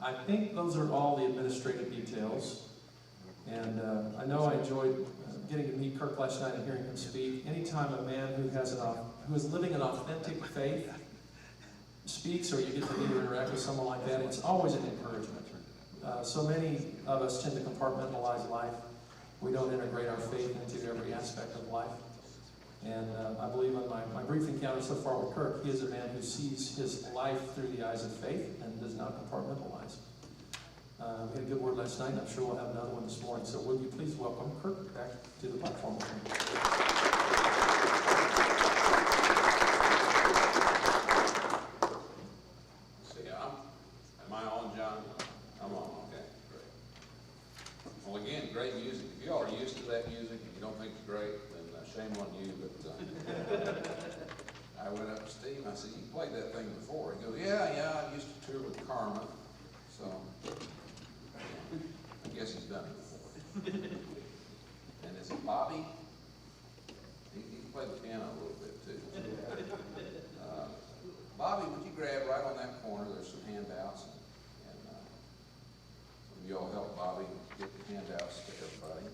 I think those are all the administrative details. And I know I enjoyed getting to meet Kirk last night and hearing him speak. Anytime a man who is living an authentic faith speaks, or you get to meet or interact with someone like that, it's always an encouragement. So many of us tend to compartmentalize life. We don't integrate our faith into every aspect of life. And I believe in my brief encounter so far with Kirk, he is a man who sees his life through the eyes of faith and does not compartmentalize. We had a good word last night, and I'm sure we'll have another one this morning. So would you please welcome Kirk back to the platform with me. See, am I on, John? I'm on, okay, great. Well, again, great music. If you all are used to that music and you don't think it's great, then shame on you, but I went up to Steve and I said, you played that thing before. He goes, yeah, I used to tour with Karma, so I guess he's done it before. And is it Bobby? He played the piano a little bit too. Bobby, would you grab right on that corner? There's some handouts, and some of you all help Bobby get the handouts to everybody.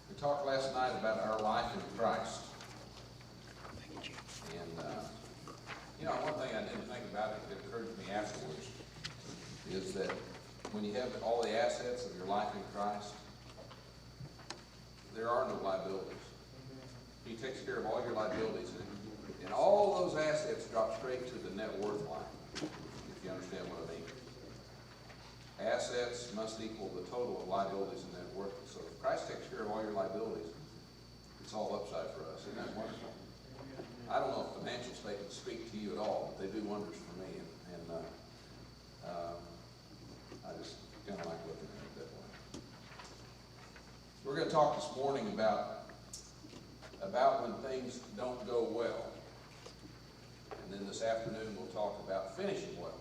We talked last night about our life in Christ. And, one thing I didn't think about it that occurred to me afterwards is that when you have all the assets of your life in Christ, there are no liabilities. He takes care of all your liabilities, and all those assets drop straight to the net worth line, if you understand what I mean. Assets must equal the total of liabilities and net worth. So if Christ takes care of all your liabilities, it's all upside for us. Isn't that wonderful? I don't know if financial statements speak to you at all, but they do wonders for me, and I just kind of like looking at it that way. We're going to talk this morning about when things don't go well. And then this afternoon we'll talk about finishing well.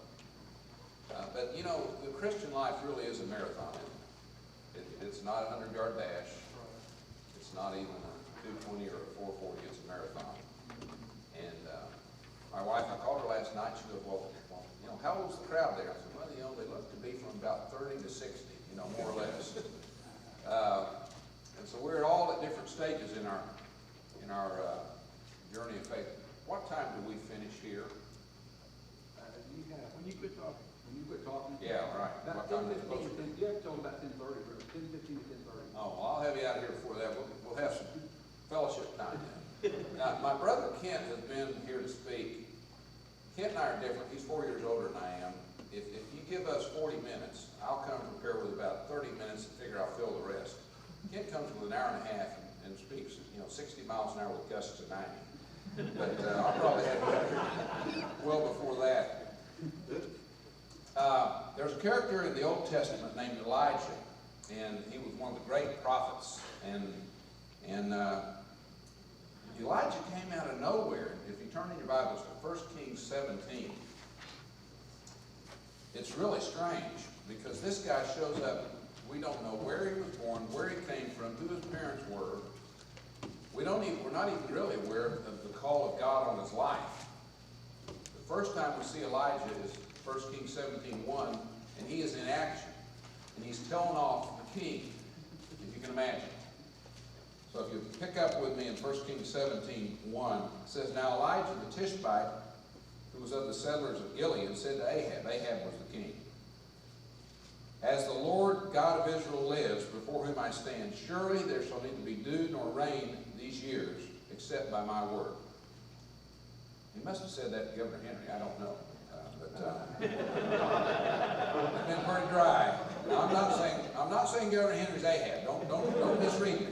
But the Christian life really is a marathon. It's not a 100-yard dash. It's not even a 220 or a 440. It's a marathon. And my wife, I called her last night. She goes, well, how old's the crowd there? I said, well, they look to be from about 30 to 60, more or less. And so we're all at different stages in our journey of faith. What time do we finish here? When you quit talking. Yeah, right. About 10:15. You have to tell them about 10:30, 10:15 to 10:30. Oh, well, I'll have you out here before that. We'll have some fellowship time then. Now, my brother Kent has been here to speak. Kent and I are different. He's 4 years older than I am. If you give us 40 minutes, I'll come prepared with about 30 minutes and figure I'll fill the rest. Kent comes with an hour and a half and speaks, 60 miles an hour with gusts of 90. But I'll probably have you out here well before that. There's a character in the Old Testament named Elijah, and he was one of the great prophets. And Elijah came out of nowhere. If you turn in your Bibles to 1 Kings 17, it's really strange because this guy shows up. We don't know where he was born, where he came from, who his parents were. We're not even really aware of the call of God on his life. The first time we see Elijah is 1 Kings 17:1, and he is in action. And he's telling off the king, if you can imagine. So if you pick up with me in 1 Kings 17:1, it says, Now Elijah the Tishbite, who was of the settlers of Gilead, said to Ahab was the king, As the Lord God of Israel lives, before whom I stand, surely there shall neither be dew nor rain these years, except by my word. He must have said that to Governor Henry. I don't know. But it's been pretty dry. Now, I'm not saying Governor Henry's Ahab. Don't misread me.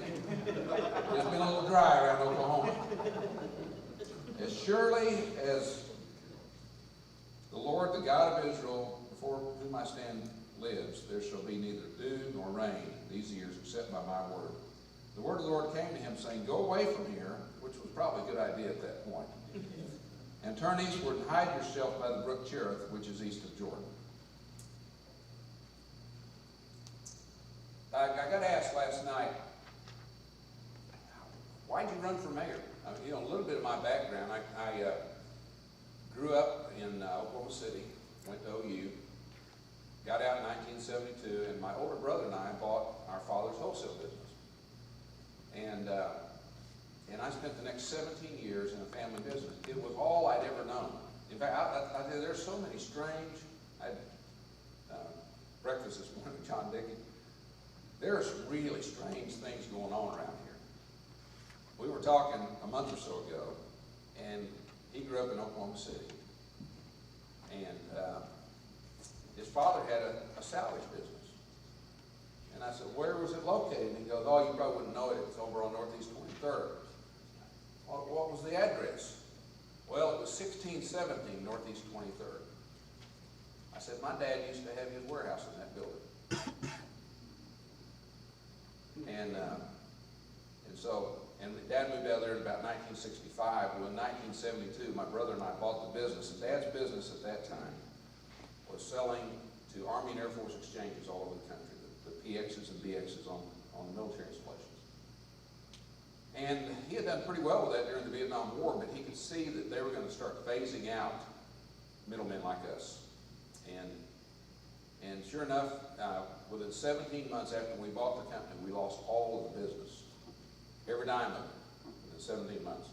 It's been a little dry around Oklahoma. As surely as the Lord, the God of Israel, before whom I stand, lives, there shall be neither dew nor rain these years except by my word. The word of the Lord came to him, saying, Go away from here, which was probably a good idea at that point, and turn eastward and hide yourself by the brook Cherith, which is east of Jordan. I got asked last night, why'd you run for mayor? You know, a little bit of my background. I grew up in Oklahoma City, went to OU, got out in 1972, and my older brother and I bought our father's wholesale business. And I spent the next 17 years in a family business. It was all I'd ever known. In fact, there's so many strange, I had breakfast this morning with John Dickey. There are some really strange things going on around here. We were talking a month or so ago, and he grew up in Oklahoma City. And his father had a salvage business. And I said, where was it located? And he goes, oh, you probably wouldn't know it. It's over on Northeast 23rd. What was the address? Well, it was 1617 Northeast 23rd. I said, my dad used to have his warehouse in that building. And Dad moved out there in about 1965. Well, in 1972, my brother and I bought the business. And Dad's business at that time was selling to Army and Air Force exchanges all over the country, the PXs and BXs on the military installations. And he had done pretty well with that during the Vietnam War, but he could see that they were going to start phasing out middlemen like us. And sure enough, within 17 months after we bought the company, we lost all of the business. Every dime of it, within 17 months.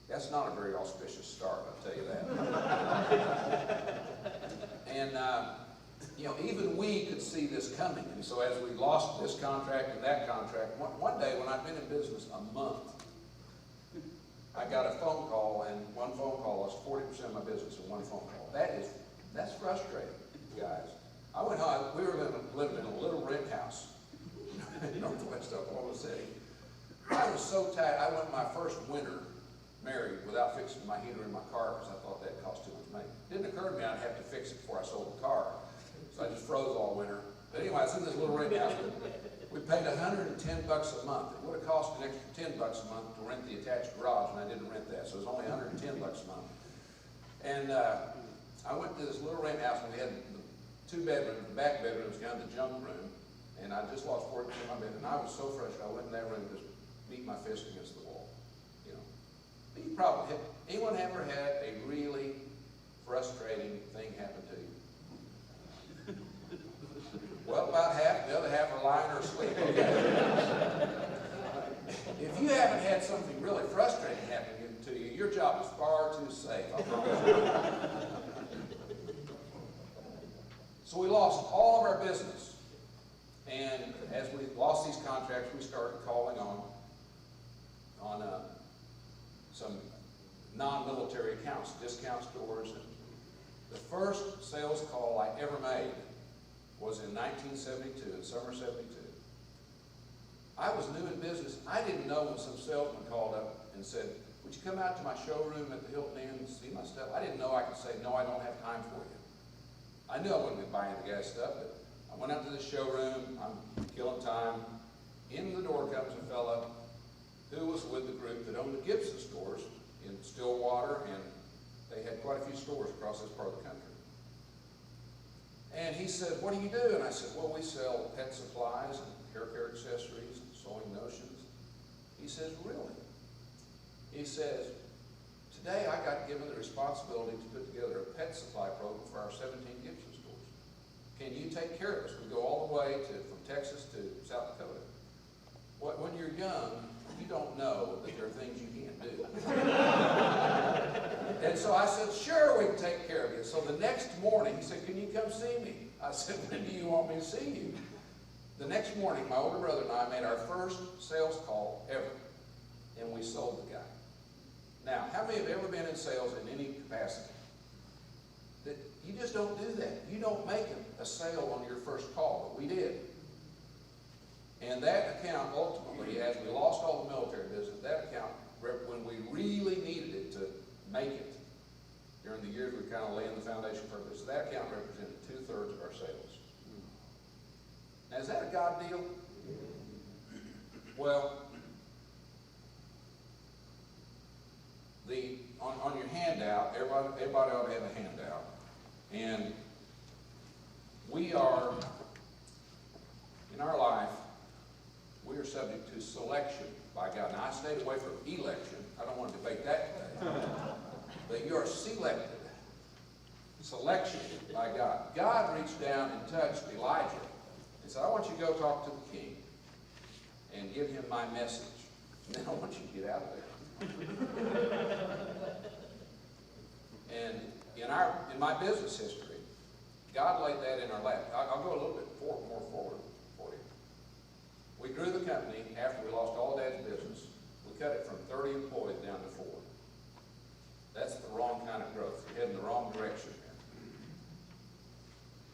That's not a very auspicious start, I'll tell you that. And, you know, even we could see this coming. And so as we lost this contract and that contract, one day when I'd been in business a month, I got a phone call, and one phone call lost 40% of my business in one phone call. That's frustrating, guys. I went home, we were living in a little rent house in northwest Oklahoma City. I was so tired, I went my first winter married without fixing my heater in my car because I thought that cost too much money. It didn't occur to me I'd have to fix it before I sold the car. So I just froze all winter. But anyway, I was in this little rent house. We paid $110 a month. It would have cost an extra $10 a month to rent the attached garage, and I didn't rent that. So it was only $110 a month. And I went to this little rent house, and we had the 2 bedrooms. The back bedroom was kind of the junk room. And I just lost 40% of my bed. And I was so frustrated, I went in that room and just beat my fist against the wall. You know, you probably have, anyone ever had a really frustrating thing happen to you? Well, about half, the other half are lying or asleep. If you haven't had something really frustrating happen to you, your job is far too safe, I promise you. So we lost all of our business. And as we lost these contracts, we started calling on some non-military accounts, discount stores. And the first sales call I ever made was in 1972, in summer '72. I was new in business. I didn't know when some salesman called up and said, would you come out to my showroom at the Hilton Inn and see my stuff? I didn't know I could say, no, I don't have time for you. I knew I wouldn't be buying the guy's stuff, but I went up to the showroom. I'm killing time. In the door comes a fella who was with the group that owned the Gibson stores in Stillwater, and they had quite a few stores across this part of the country. And he said, what do you do? And I said, well, we sell pet supplies and hair care accessories and sewing notions. He says, really? He says, today I got given the responsibility to put together a pet supply program for our 17 Gibson stores. Can you take care of us? We go all the way from Texas to South Dakota. When you're young, you don't know that there are things you can't do. And so I said, sure, we can take care of you. So the next morning, he said, can you come see me? I said, when do you want me to see you? The next morning, my older brother and I made our first sales call ever, and we sold the guy. Now, how many have ever been in sales in any capacity? That you just don't do that. You don't make a sale on your first call, but we did. And that account, ultimately, as we lost all the military business, that account, when we really needed it to make it, during the years we were kind of laying the foundation for this, that account represented 2/3 of our sales. Now, is that a God deal? Well, on your handout, everybody ought to have a handout. And we are, in our life, you're subject to selection by God. Now, I stayed away from election. I don't want to debate that today. But you're selected. Selection by God. God reached down and touched Elijah and said, I want you to go talk to the king and give him my message. And then I want you to get out of there. And in my business history, God laid that in our lap. I'll go a little bit more forward for you. We grew the company after we lost all Dad's business. We cut it from 30 employees down to 4. That's the wrong kind of growth. We're heading the wrong direction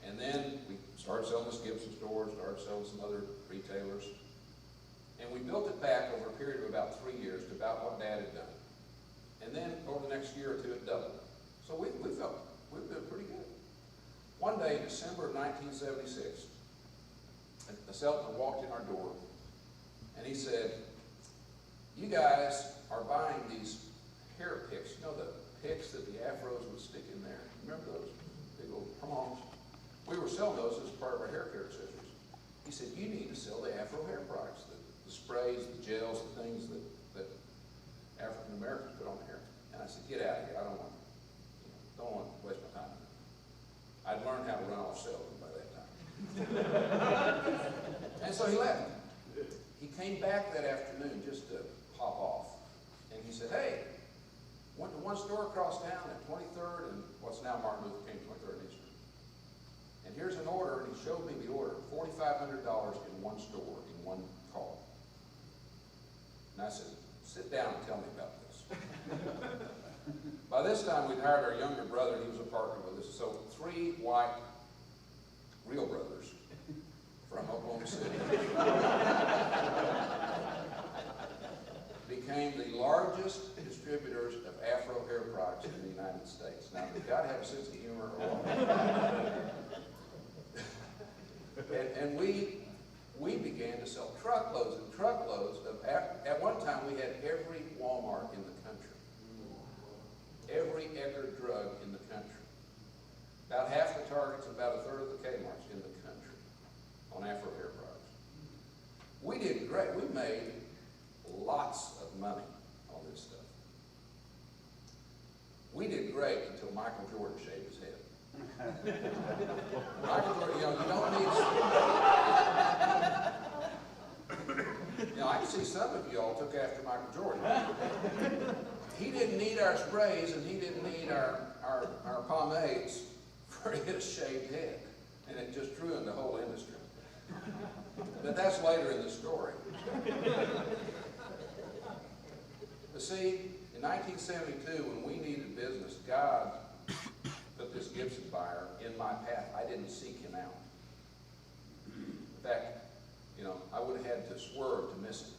there. And then we started selling this Gibson store, started selling some other retailers. And we built it back over a period of about 3 years to about what Dad had done. And then over the next year or two, it doubled. So we felt we were doing pretty good. One day in December of 1976, a salesman walked in our door, and he said, you guys are buying these hair picks. You know the picks that the afros would stick in there? Remember those big old prongs? We were selling those as part of our hair care accessories. He said, you need to sell the afro hair products, the sprays, the gels, the things that African Americans put on their hair. And I said, get out of here. I don't want to waste my time. I'd learned how to run off salesman by that time. And so he left. He came back that afternoon just to pop off. And he said, hey, went to one store across town at 23rd and what's now Martin Luther King 23rd and Eastern. And here's an order, and he showed me the order, $4,500 in one store, in one call. And I said, sit down and tell me about this. By this time, we'd hired our younger brother, and he was a partner with us. So 3 white, real brothers from Oklahoma City became the largest distributors of Afro hair products in the United States. Now, you've got to have a sense of humor or and we began to sell truckloads and truckloads of, at one time we had every Walmart in the country. Every Eckerd drug in the country. About half the Targets, about a third of the Kmarts in the country on Afro hair products. We did great. We made lots of money on this stuff. We did great until Michael Jordan shaved his head. Michael Jordan, you don't need... I can see some of you all took after Michael Jordan. He didn't need our sprays and he didn't need our pomades for his shaved head. And it just ruined the whole industry. But that's later in the story. But see, in 1972, when we needed business, God put this Gibson buyer in my path. I didn't seek him out. In fact, I would have had to swerve to miss him.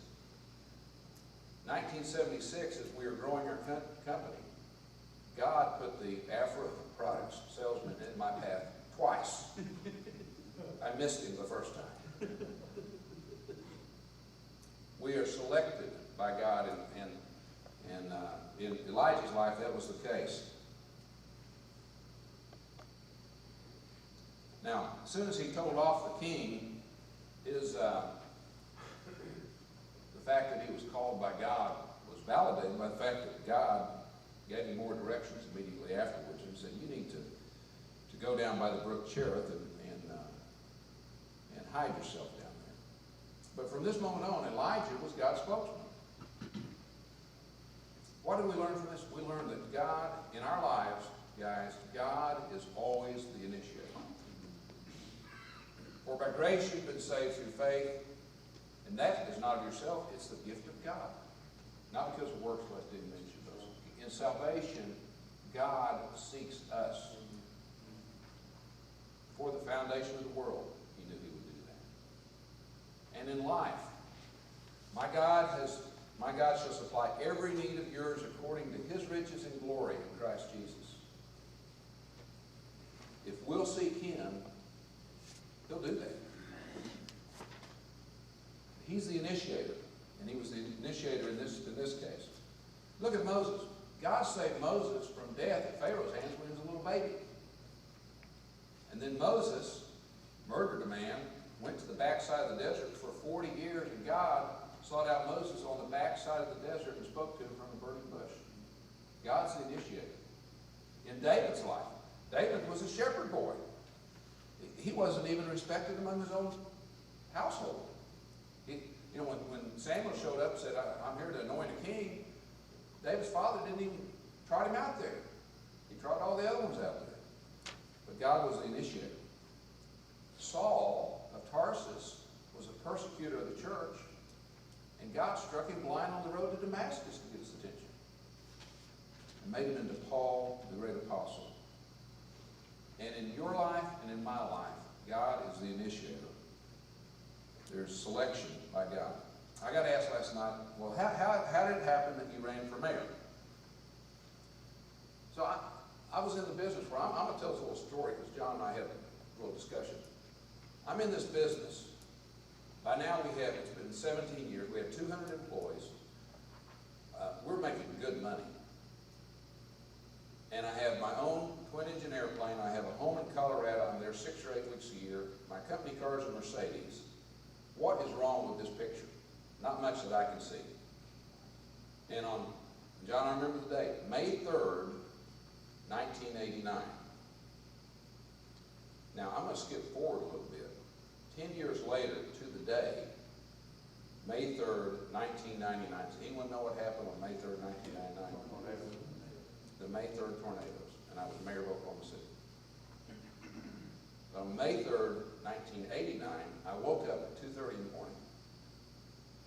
1976, as we were growing our company, God put the Afro products salesman in my path twice. I missed him the first time. We are selected by God, and in Elijah's life, that was the case. Now, as soon as he told off the king, the fact that he was called by God was validated by the fact that God gave him more directions immediately afterwards. He said, you need to go down by the brook Cherith and hide yourself down there. But from this moment on, Elijah was God's spokesman. What did we learn from this? We learned that God, in our lives, guys, God is always the initiator. For by grace you've been saved through faith, and that is not of yourself, it's the gift of God. Not because of works, lest any man should boast. In salvation, God seeks us. Before the foundation of the world, he knew he would do that. And in life, my God shall supply every need of yours according to his riches and glory in Christ Jesus. If we'll seek him, he'll do that. He's the initiator, and he was the initiator in this case. Look at Moses. God saved Moses from death at Pharaoh's hands when he was a little baby. And then Moses murdered a man went to the backside of the desert for 40 years, and God sought out Moses on the backside of the desert and spoke to him from a burning bush. God's the initiator. In David's life, David was a shepherd boy. He wasn't even respected among his own household. When Samuel showed up and said, I'm here to anoint a king, David's father didn't even trot him out there. He trotted all the other ones out there. But God was the initiator. Saul of Tarsus was a persecutor of the church, and God struck him blind on the road to Damascus to get his attention, and made him into Paul, the great apostle. And in your life and in my life, God is the initiator. There's selection by God. I got asked last night, well, how did it happen that you ran for mayor? So I was in the business where I'm going to tell this little story because John and I had a little discussion. I'm in this business. By now it's been 17 years. We have 200 employees. We're making good money. And I have my own twin-engine airplane. I have a home in Colorado. I'm there 6 or 8 weeks a year. My company car is a Mercedes. What is wrong with this picture? Not much that I can see. And John, I remember the date, May 3rd, 1989. Now, I'm going to skip forward a little bit. 10 years later to the day, May 3rd, 1999. Does anyone know what happened on May 3rd, 1999? The May 3rd tornadoes. And I was mayor of Oklahoma City. On May 3rd, 1989, I woke up at 2:30 in the morning.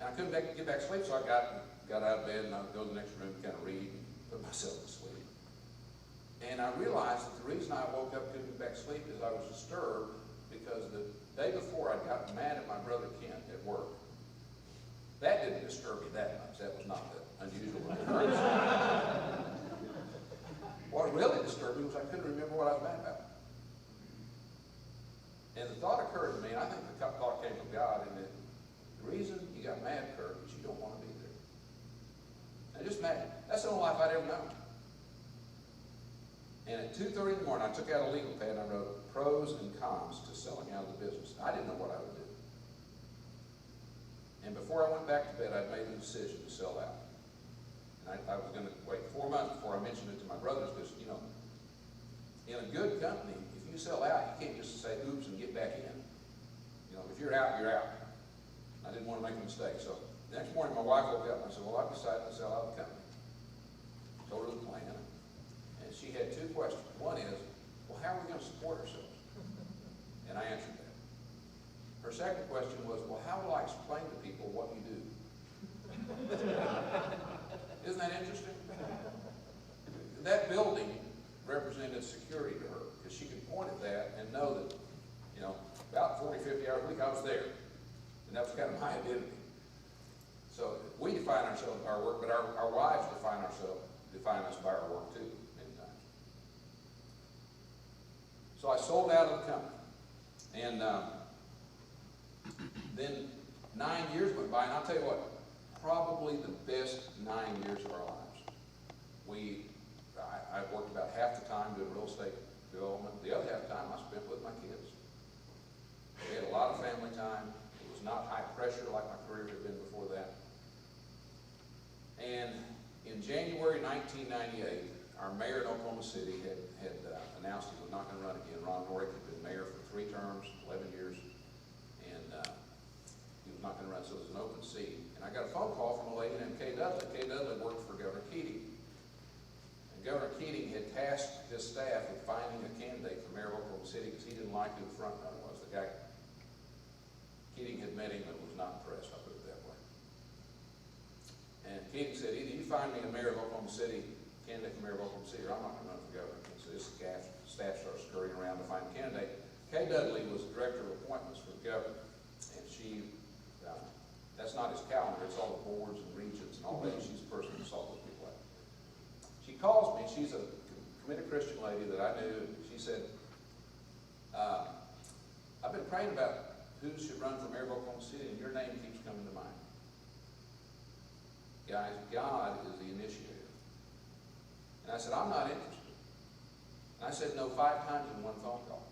And I couldn't get back to sleep, so I got out of bed and I would go to the next room and kind of read and put myself to sleep. And I realized that the reason I woke up and couldn't get back to sleep is I was disturbed because the day before I'd gotten mad at my brother Kent at work. That didn't disturb me that much. That was not the unusual occurrence. What really disturbed me was I couldn't remember what I was mad about. And the thought occurred to me, and I think the thought came from God, and the reason you got mad, Kirk, is you don't want to be there. And just mad. That's the only life I'd ever known. And at 2:30 in the morning, I took out a legal pad and I wrote pros and cons to selling out of the business. I didn't know what I would do. And before I went back to bed, I'd made the decision to sell out. And I was going to wait 4 months before I mentioned it to my brothers because, in a good company, if you sell out, you can't just say oops and get back in. If you're out, you're out. I didn't want to make a mistake. So the next morning, my wife woke up and I said, well, I've decided to sell out the company. Told her the plan. And she had 2 questions. One is, well, how are we going to support ourselves? And I answered that. Her second question was, well, how will I explain to people what you do? Isn't that interesting? That building represented security to her because she could point at that and know that, about 40, 50 hours a week I was there. And that was kind of my identity. So we define ourselves by our work, but our wives define us by our work too, many times. So I sold out of the company. And then 9 years went by, and I'll tell you what, probably the best 9 years of our lives. I worked about half the time doing real estate development. The other half the time I spent with my kids. We had a lot of family time. It was not high pressure like my career had been before that. And in January 1998, our mayor in Oklahoma City had announced he was not going to run again. Ron Norick had been mayor for 3 terms, 11 years, and he was not going to run, so it was an open seat. And I got a phone call from a lady named Kay Dudley. Kay Dudley worked for Governor Keating. And Governor Keating had tasked his staff with finding a candidate for mayor of Oklahoma City because he didn't like who the front runner was. The guy, Keating had met him and was not impressed, I'll put it that way. And Keating said, either you find me a mayor of Oklahoma City, candidate for mayor of Oklahoma City, or I'm not going to run for governor. And so this staff started scurrying around to find a candidate. Kay Dudley was the director of appointments for the governor. And she, that's not his calendar, it's all the boards and regions and all that. She's the person who saw those people out. She calls me, she's a committed Christian lady that I knew. She said, I've been praying about who should run for mayor of Oklahoma City, and your name keeps coming to mind. Guys, God is the initiator. And I said, I'm not interested. And I said no 5 times in one phone call.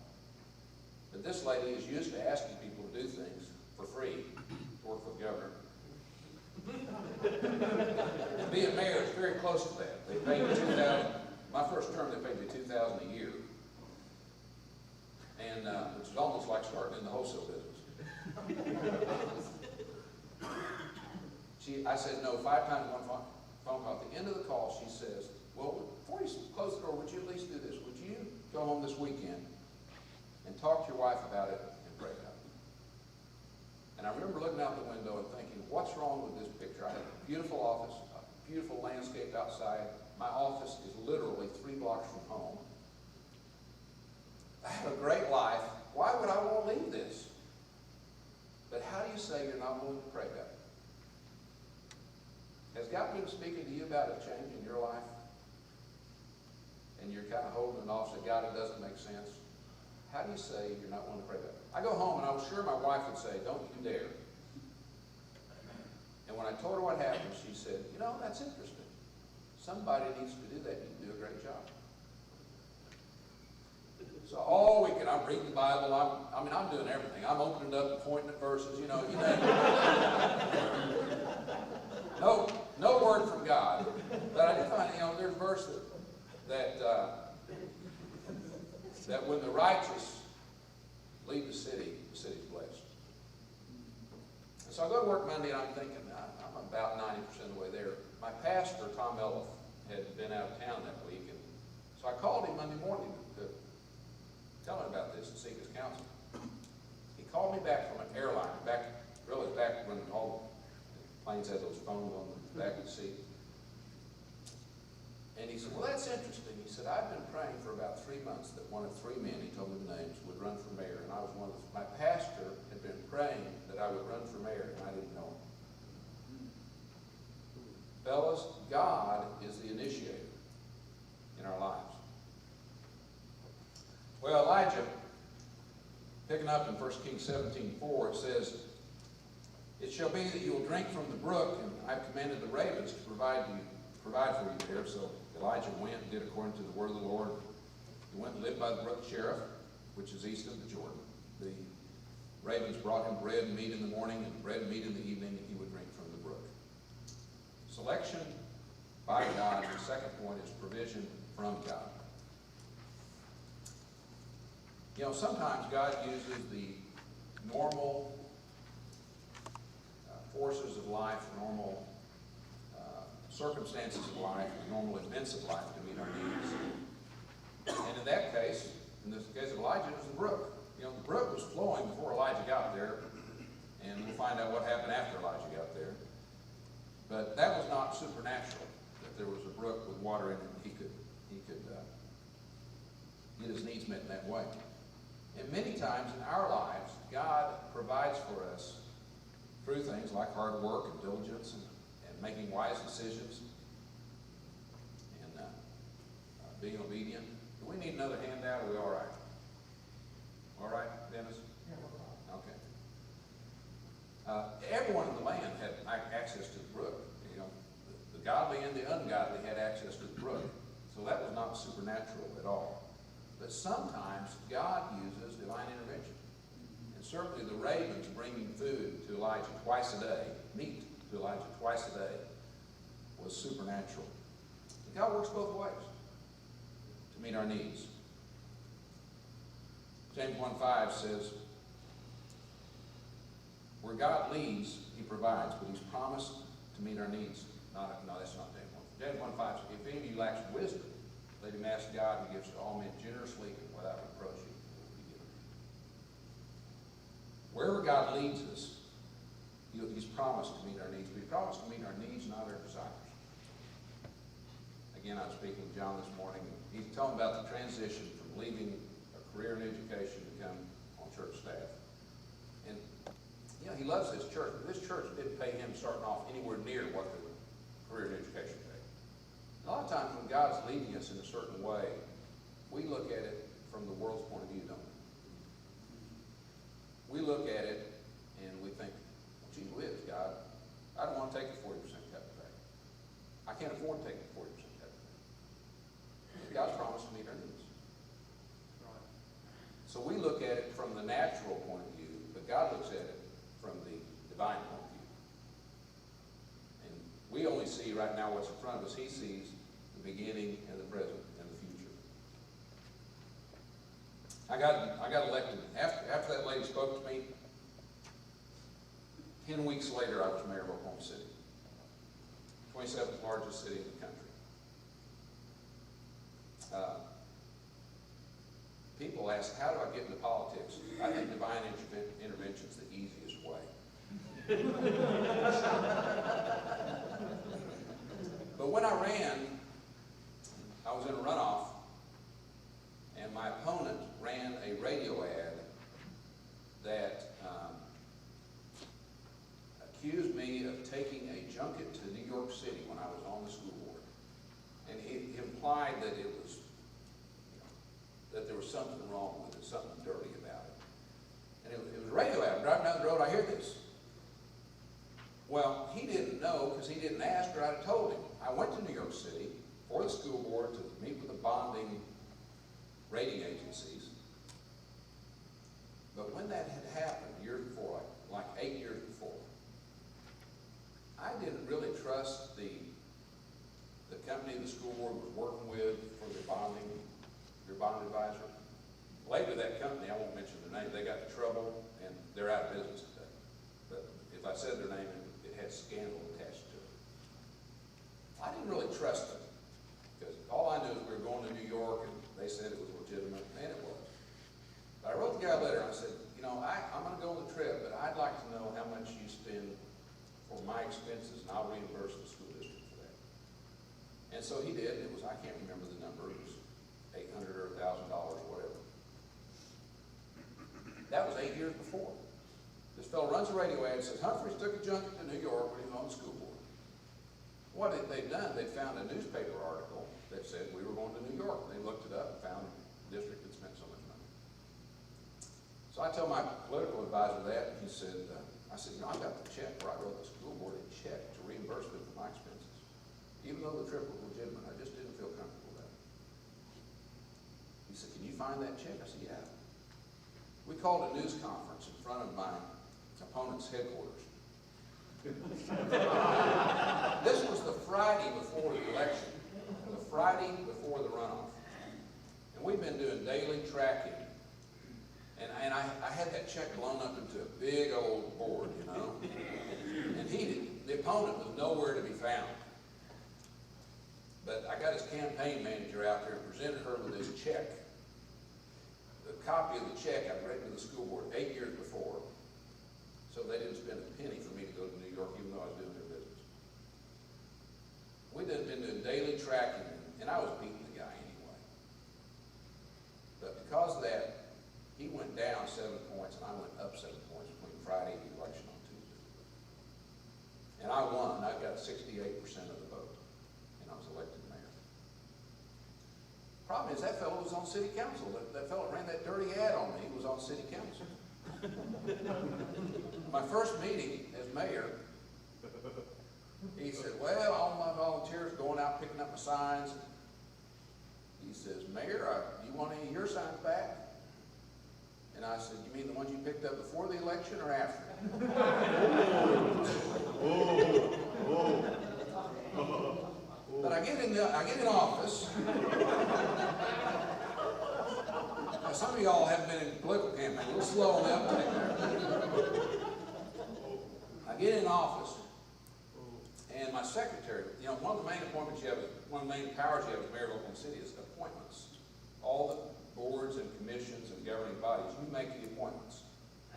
But this lady is used to asking people to do things for free, to work for the governor. And being mayor is very close to that. They paid me $2,000. My first term, they paid me $2,000 a year, and which is almost like starting in the wholesale business. I said no 5 times, one phone call. At the end of the call, she says, "Well, before you close the door, would you at least do this? Would you go home this weekend and talk to your wife about it and pray about it?" And I remember looking out the window and thinking, what's wrong with this picture? I have a beautiful office, a beautiful landscape outside. My office is literally 3 blocks from home. I have a great life. Why would I want to leave this? But how do you say you're not willing to pray about it? Has God been speaking to you about a change in your life? And you're kind of holding it off, saying, "God, it doesn't make sense." How do you say you're not willing to pray about it? I go home and I was sure my wife would say, "Don't you dare." And when I told her what happened, she said, "You know, that's interesting. Somebody needs to do that. You do a great job." So all weekend I'm reading the Bible. I'm doing everything. I'm opening it up and pointing at verses. You know. No word from God. But I did find, there's a verse that when the righteous leave the city's blessed. And so I go to work Monday and I'm thinking, I'm about 90% of the way there. My pastor, Tom Elliff, had been out of town that week, and so I called him Monday morning to tell him about this and seek his counsel. He called me back from an airline, back when all the planes had those phones on the back of the seat. And he said, "Well, that's interesting." He said, "I've been praying for about 3 months that one of 3 men," he told me the names, "would run for mayor." And I was one of them. My pastor had been praying that I would run for mayor, and I didn't know him. Fellas, God is the initiator in our lives. Well, Elijah, picking up in 1 Kings 17:4, it says, "It shall be that you will drink from the brook, and I've commanded the ravens to provide for you there." So Elijah went and did according to the word of the Lord. He went and lived by the brook Cherith, which is east of the Jordan. The ravens brought him bread and meat in the morning and bread and meat in the evening, and he would drink from the brook. Selection by God. The second point is provision from God. Sometimes God uses the normal forces of life, normal circumstances of life, normal events of life to meet our needs. And in that case, in this case of Elijah, it was the brook. The brook was flowing before Elijah got there, and we'll find out what happened after Elijah got there. But that was not supernatural, that there was a brook with water in it, and he could get his needs met in that way. And many times in our lives, God provides for us through things like hard work and diligence and making wise decisions and being obedient. Do we need another handout, or are we all right? All right, Dennis? Yeah, no problem. Okay. Everyone in the land had access to the brook. The godly and the ungodly had access to the brook. So that was not supernatural at all. But sometimes God uses divine intervention. And certainly the ravens bringing food to Elijah twice a day, meat to Elijah twice a day, was supernatural. And God works both ways to meet our needs. James 1:5 says, "Where God leads, he provides, but he's promised to meet our needs." No, that's not James 1. James 1:5 says, "If any of you lacks wisdom, let him ask God, who gives to all men generously and without reproach, he will be given." Wherever God leads us, he's promised to meet our needs. But he promised to meet our needs, not our desires. Again, I was speaking with John this morning. He's telling about the transition from leaving a career in education to come on church staff. And, he loves this church, but this church didn't pay him starting off anywhere near what the career in education paid. A lot of times when God's leading us in a certain way, we look at it from the world's point of view, don't we? We look at it and we think, "Gee whiz, God, I don't want to take the 40% cut pay. I can't afford to take the 40% cut pay." God's promised to meet our needs. So we look at it from the the natural point of view, but God looks at it from the divine point of view. And we only see right now what's in front of us. He sees the beginning and the present and the future. I got elected. After that lady spoke to me, 10 weeks later I was mayor of Oklahoma City, 27th largest city in the country. People ask, how do I get into politics? I think divine intervention is the easiest way. But when I ran, I was in a runoff, and my opponent ran a radio ad that accused me of taking a junket to New York City when I was on the school board. And he implied that it was, that there was something wrong with it, something dirty about it. And it was a radio ad. I'm driving down the road, I hear this. Well, he didn't know because he didn't ask, or I'd have told him. I went to New York City for the school board to meet with the bonding rating agencies. But when that had happened years before, like 8 years before, I didn't really trust the company the school board was working with for their bond advisor. Later, that company, I won't mention their name, they got in trouble and they're out of business today. But if I said their name, it had scandal attached to it. I didn't really trust them because all I knew is we were going to New York and they said it was legitimate, and it was. But I wrote the guy a letter and I said, you know, I'm going to go on the trip, but I'd like to know how much you spend for my expenses, and I'll reimburse the school district for that. And so he did. It was, I can't remember the number. It was $800 or $1,000 or whatever. That was 8 years before. This fellow runs a radio ad and says, Humphreys took a junket to New York when he was on the school board. What they've done, they found a newspaper article that said we were going to New York. They looked it up and found the district had spent so much money. So I tell my political advisor that, and he said, I said, you know, I got the check where I wrote the school board a check to reimburse them for my expenses. Even though the trip was legitimate, I just didn't feel comfortable with that. He said, can you find that check? I said, yeah. We called a news conference in front of my opponent's headquarters. This was the Friday before the election, the Friday before the runoff. And we've been doing daily tracking. And I had that check blown up into a big old board, you know. And the opponent was nowhere to be found. But I got his campaign manager out there and presented her with this check. The copy of the check I'd written to the school board 8 years before. So they didn't spend a penny for me to go to New York, even though I was doing their business. We'd been doing daily tracking, and I was beating the guy anyway. But because of that, he went down 7 points, and I went up 7 points between Friday and the election on Tuesday. And I won. I got 68% of the vote, and I was elected mayor. Problem is, that fellow was on city council. That fellow that ran that dirty ad on me was on city council. My first meeting as mayor, he said, well, all my volunteers going out picking up my signs. He says, Mayor, do you want any of your signs back? And I said, you mean the ones you picked up before the election or after? But I get in office. Now, some of y'all haven't been in political campaign, a little slow on the uptake there. I get in office, and my secretary, you know, one of the main appointments you have, one of the main powers you have as mayor of Oklahoma City is appointments. All the boards and commissions and governing bodies, you make the appointments.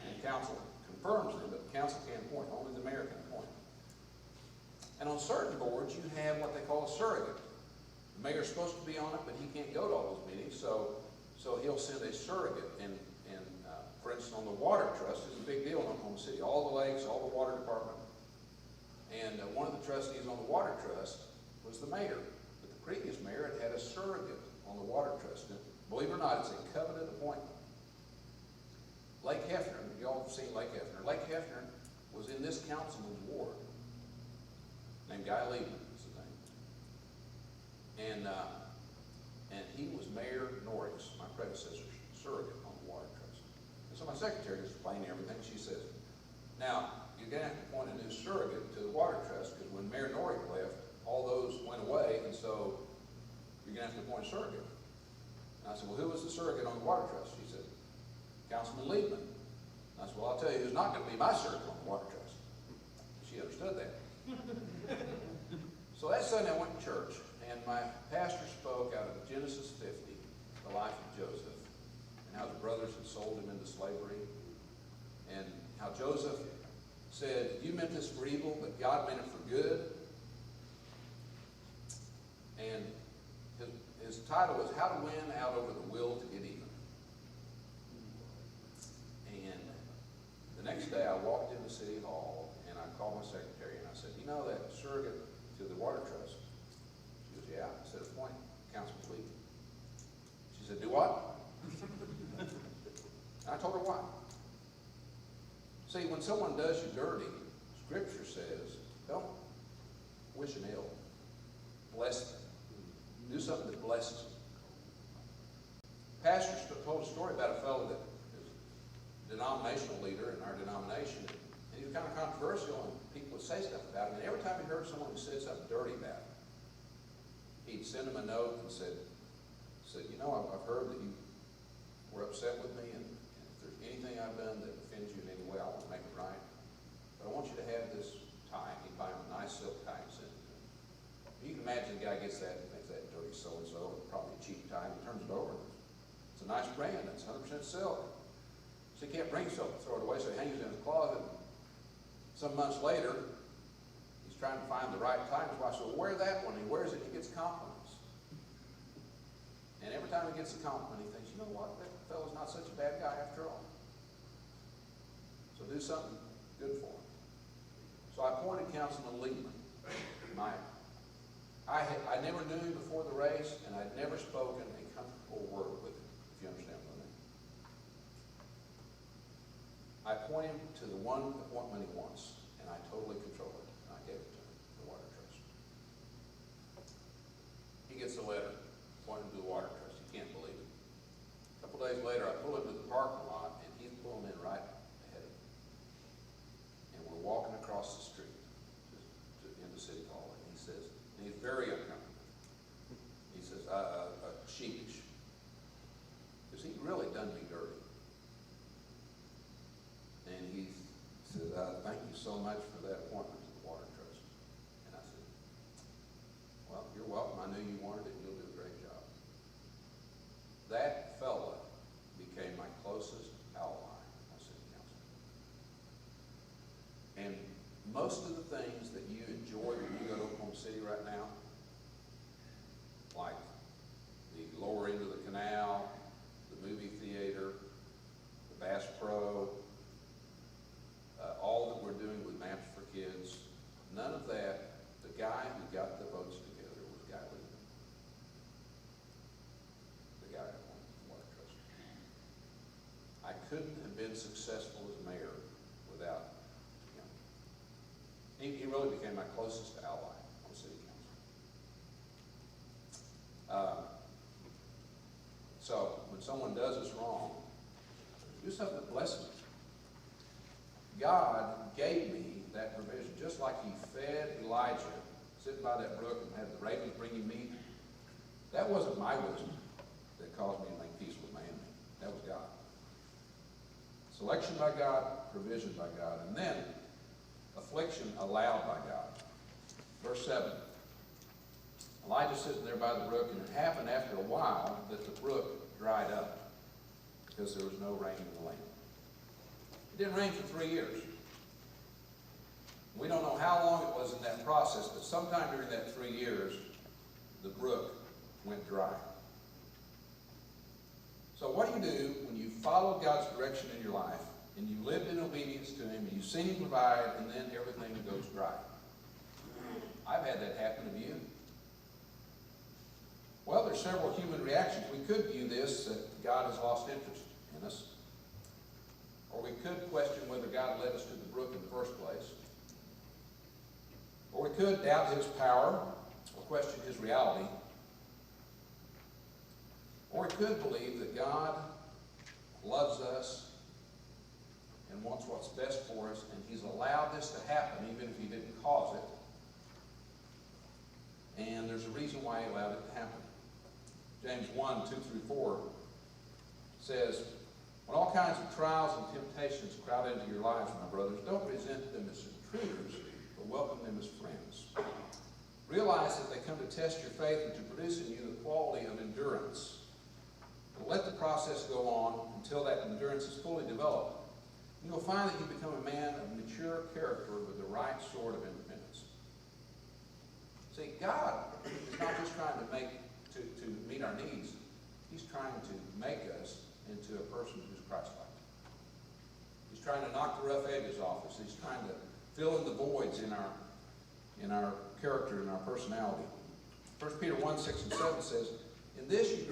And council confirms them, but the council can't appoint, only the mayor can appoint. And on certain boards, you have what they call a surrogate. The mayor's supposed to be on it, but he can't go to all those meetings, so he'll send a surrogate. And for instance, on the water trust, it's a big deal in Oklahoma City. All the lakes, all the water department. And one of the trustees on the water trust was the mayor. But the previous mayor had a surrogate on the water trust. And believe it or not, it's a coveted appointment. Lake Hefner, y'all have seen Lake Hefner. Lake Hefner was in this councilman's ward, named Guy Liebman is his name. And he was Mayor Norris, my predecessor's surrogate on the water trust. And So my secretary is explaining everything. She says, now, you're going to have to appoint a new surrogate to the water trust, because when Mayor Norick left, all those went away, and so you're going to have to appoint a surrogate. And I said, well, who was the surrogate on the water trust? She said, Councilman Liebman. And I said, well, I'll tell you who's not going to be my surrogate on the water trust. She understood that. So that Sunday I went to church, and my pastor spoke out of Genesis 50, the life of Joseph, and how his brothers had sold him into slavery, and how Joseph said, you meant this for evil, but God meant it for good. And his title was How to Win Out Over the Will to Get Even. And the next day I walked into City Hall, and I called my secretary, and I said, you know that surrogate to the water trust? She goes, yeah. I said, appoint Councilman Lee. She said, do what? And I told her why. See, when someone does you dirty, Scripture says, don't wish them ill. Bless them. Do something that blesses them. Pastor told a story about a fellow that is a denominational leader in our denomination, and he was kind of controversial, and people would say stuff about him, and every time he heard someone who said something dirty about him, he'd send him a note and said, you know, I've heard that you were upset with me, and if there's anything I've done that offends you in any way, I want to make it right. But I want you to have this tie. He'd buy him a nice silk tie and send it to him. You can imagine the guy gets that and thinks that dirty so-and-so, probably a cheap tie, and he turns it over. It's a nice brand. It's 100% silk. So he can't bring silk and throw it away, so he hangs it in his closet. Some months later, he's trying to find the right tie. His wife said, well, wear that one. He wears it, he gets compliments. And every time he gets a compliment, he thinks, you know what, that fellow's not such a bad guy after all. So do something good for him. So I appointed Councilman Liebman. I never knew him before the race, and I'd never spoken a comfortable word with him, if you understand what I mean. I appointed him to the one appointment he wants, and I totally control it, and I gave it to him, the water trust. He gets a letter, appointed to the water trust. You can't believe it. A couple days later, I pull into the parking lot, and he's pulling in right ahead of me. And we're walking across the street into City Hall, and he says, and he's very uncomfortable. He says, sheepish. Because he really done me dirty. And he says, thank you so much for that appointment to the water trust. And I said, well, you're welcome. I knew you wanted it, and you'll do a great job. That fella became my closest ally on city council. And most of the things that you enjoy when you go to Oklahoma City right now, like the lower end of the canal, the movie theater, the Bass Pro, all that we're doing with Maps for Kids, none of that, the guy who got the votes together was Guy Liebman. The guy who won the water trust. I couldn't have been successful as mayor without him. He really became my closest ally on city council. So when someone does us wrong, do something that blesses them. God gave me that provision, just like he fed Elijah sitting by that brook and had the ravens bring him meat. That wasn't my wisdom that caused me to make peace with my enemy. That was God. Selection by God, provision by God, and then affliction allowed by God. Verse 7. Elijah sitting there by the brook, and it happened after a while that the brook dried up because there was no rain in the land. It didn't rain for 3 years. We don't know how long it was in that process, but sometime during that 3 years, the brook went dry. So what do you do when you follow God's direction in your life, and you lived in obedience to him, and you've seen him provide, and then everything goes dry? I've had that happen to you. Well, there's several human reactions. We could view this that God has lost interest in us. Or we could question whether God led us to the brook in the first place. Or we could doubt his power or question his reality. Or we could believe that God loves us and wants what's best for us, and he's allowed this to happen even if he didn't cause it. And there's a reason why he allowed it to happen. James 1, 2 through 4 says, when all kinds of trials and temptations crowd into your lives, my brothers, don't resent them as intruders, but welcome them as friends. Realize that they come to test your faith and to produce in you the quality of endurance. But let the process go on until that endurance is fully developed. And you'll find that you become a man of mature character with the right sort of independence. See, God is not just trying to meet our needs. He's trying to make us into a person who's Christ-like. He's trying to knock the rough edges off us. He's trying to fill in the voids in our character and our personality. 1 Peter 1, 6 and 7 says, in this you